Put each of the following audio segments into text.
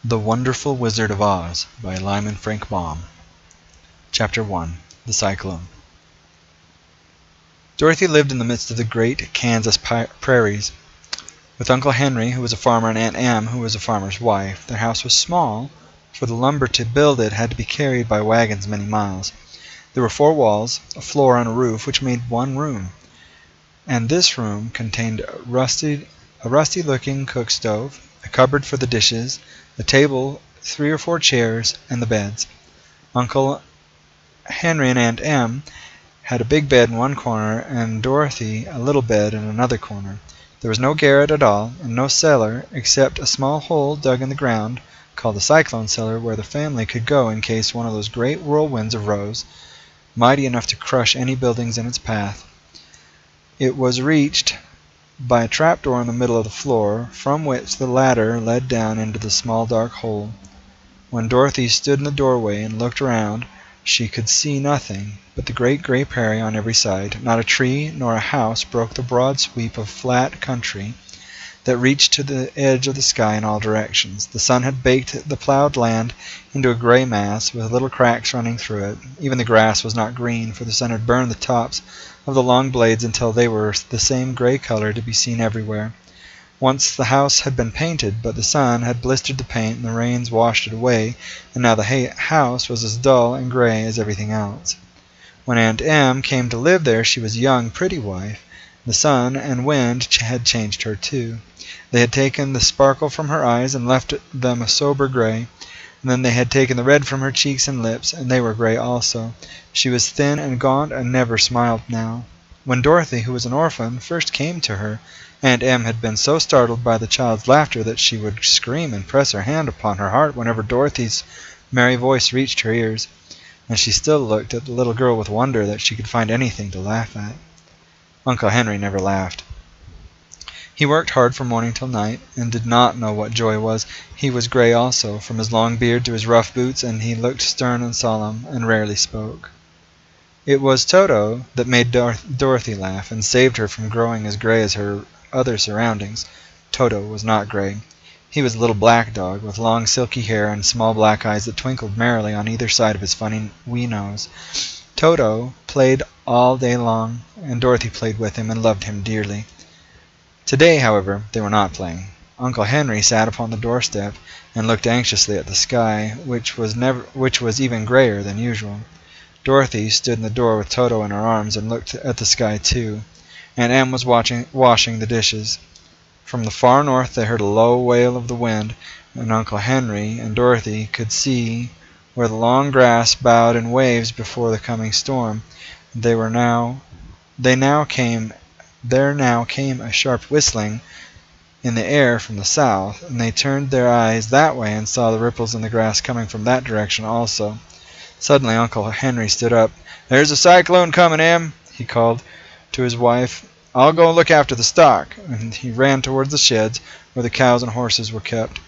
The Wonderful Wizard of Oz by Lyman Frank Baum. Chapter 1. The Cyclone. Dorothy lived in the midst of the great Kansas prairies, with Uncle Henry, who was a farmer, and Aunt Em, who was a farmer's wife. Their house was small, for the lumber to build it had to be carried by wagons many miles. There were 4 walls, a floor, and a roof, which made one room, and this room contained a rusty-looking cook stove, a cupboard for the dishes, a table, 3 or 4 chairs, and the beds. Uncle Henry and Aunt Em had a big bed in one corner, and Dorothy a little bed in another corner. There was no garret at all, and no cellar, except a small hole dug in the ground, called the cyclone cellar, where the family could go in case one of those great whirlwinds arose, mighty enough to crush any buildings in its path. It was reached by a trapdoor in the middle of the floor, from which the ladder led down into the small dark hole. When Dorothy stood in the doorway and looked around, she could see nothing but the great gray prairie on every side. Not a tree nor a house broke the broad sweep of flat country that reached to the edge of the sky in all directions. The sun had baked the plowed land into a gray mass, with little cracks running through it. Even the grass was not green, for the sun had burned the tops of the long blades until they were the same gray color to be seen everywhere. Once the house had been painted, but the sun had blistered the paint and the rains washed it away, and now the house was as dull and gray as everything else. When Aunt Em came to live there, she was a young, pretty wife. The sun and wind had changed her, too. They had taken the sparkle from her eyes and left them a sober gray, and then they had taken the red from her cheeks and lips, and they were gray also. She was thin and gaunt and never smiled now. When Dorothy, who was an orphan, first came to her, Aunt Em had been so startled by the child's laughter that she would scream and press her hand upon her heart whenever Dorothy's merry voice reached her ears, and she still looked at the little girl with wonder that she could find anything to laugh at. Uncle Henry never laughed. He worked hard from morning till night, and did not know what joy was. He was gray also, from his long beard to his rough boots, and he looked stern and solemn, and rarely spoke. It was Toto that made Dorothy laugh, and saved her from growing as gray as her other surroundings. Toto was not gray. He was a little black dog, with long silky hair and small black eyes that twinkled merrily on either side of his funny wee nose. Toto played all day long, and Dorothy played with him and loved him dearly. Today, however, they were not playing. Uncle Henry sat upon the doorstep and looked anxiously at the sky, which was even grayer than usual. Dorothy stood in the door with Toto in her arms and looked at the sky too. Aunt Em was washing the dishes. From the far north they heard a low wail of the wind, and Uncle Henry and Dorothy could see where the long grass bowed in waves before the coming storm. There now came a sharp whistling in the air from the south, and they turned their eyes that way and saw the ripples in the grass coming from that direction also. Suddenly Uncle Henry stood up. "There's a cyclone coming, Em," he called to his wife. "I'll go look after the stock," and he ran towards the sheds where the cows and horses were kept.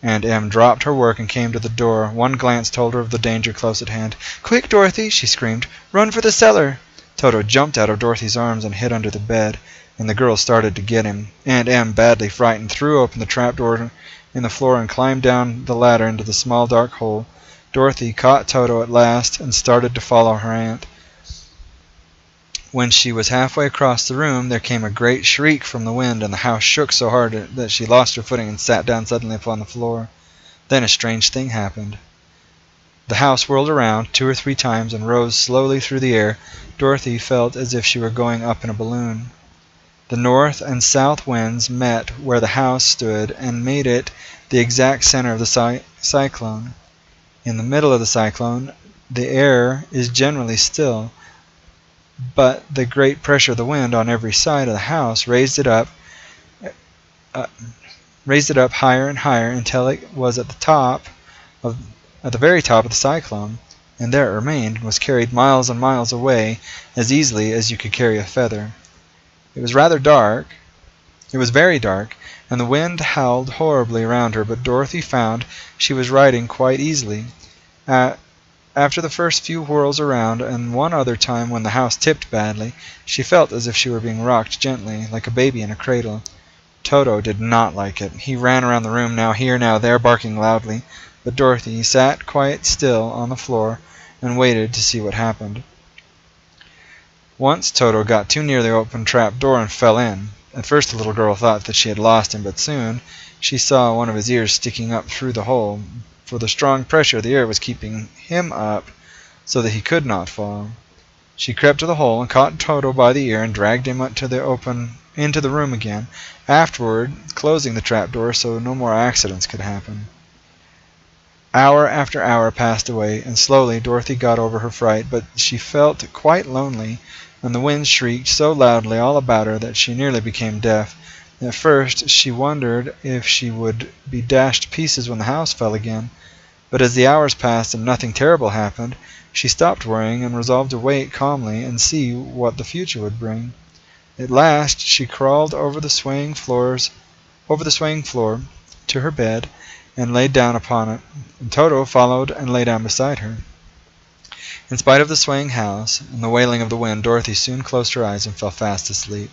Aunt Em dropped her work and came to the door. One glance told her of the danger close at hand. "Quick, Dorothy!" she screamed. "Run for the cellar!" Toto jumped out of Dorothy's arms and hid under the bed, and the girl started to get him. Aunt Em, badly frightened, threw open the trapdoor in the floor and climbed down the ladder into the small dark hole. Dorothy caught Toto at last and started to follow her aunt. When she was halfway across the room, there came a great shriek from the wind, and the house shook so hard that she lost her footing and sat down suddenly upon the floor. Then a strange thing happened. The house whirled around 2 or 3 times and rose slowly through the air. Dorothy felt as if she were going up in a balloon. The north and south winds met where the house stood and made it the exact center of the cyclone. In the middle of the cyclone, the air is generally still, but the great pressure of the wind on every side of the house raised it up higher and higher until it was at the very top of the cyclone, and there it remained and was carried miles and miles away as easily as you could carry a feather. It was very dark, and the wind howled horribly around her, but Dorothy found she was riding quite easily. After the first few whirls around, and one other time when the house tipped badly, she felt as if she were being rocked gently, like a baby in a cradle. Toto did not like it. He ran around the room, now here, now there, barking loudly, but Dorothy sat quite still on the floor and waited to see what happened. Once Toto got too near the open trap door and fell in. At first the little girl thought that she had lost him, but soon she saw one of his ears sticking up through the hole, for the strong pressure of the air was keeping him up so that he could not fall. She crept to the hole and caught Toto by the ear and dragged him into the room again, afterward closing the trap door so no more accidents could happen. Hour after hour passed away, and slowly Dorothy got over her fright, but she felt quite lonely, and the wind shrieked so loudly all about her that she nearly became deaf. At first she wondered if she would be dashed to pieces when the house fell again, but as the hours passed and nothing terrible happened, she stopped worrying and resolved to wait calmly and see what the future would bring. At last she crawled over the swaying floor to her bed and laid down upon it, and Toto followed and lay down beside her. In spite of the swaying house and the wailing of the wind, Dorothy soon closed her eyes and fell fast asleep.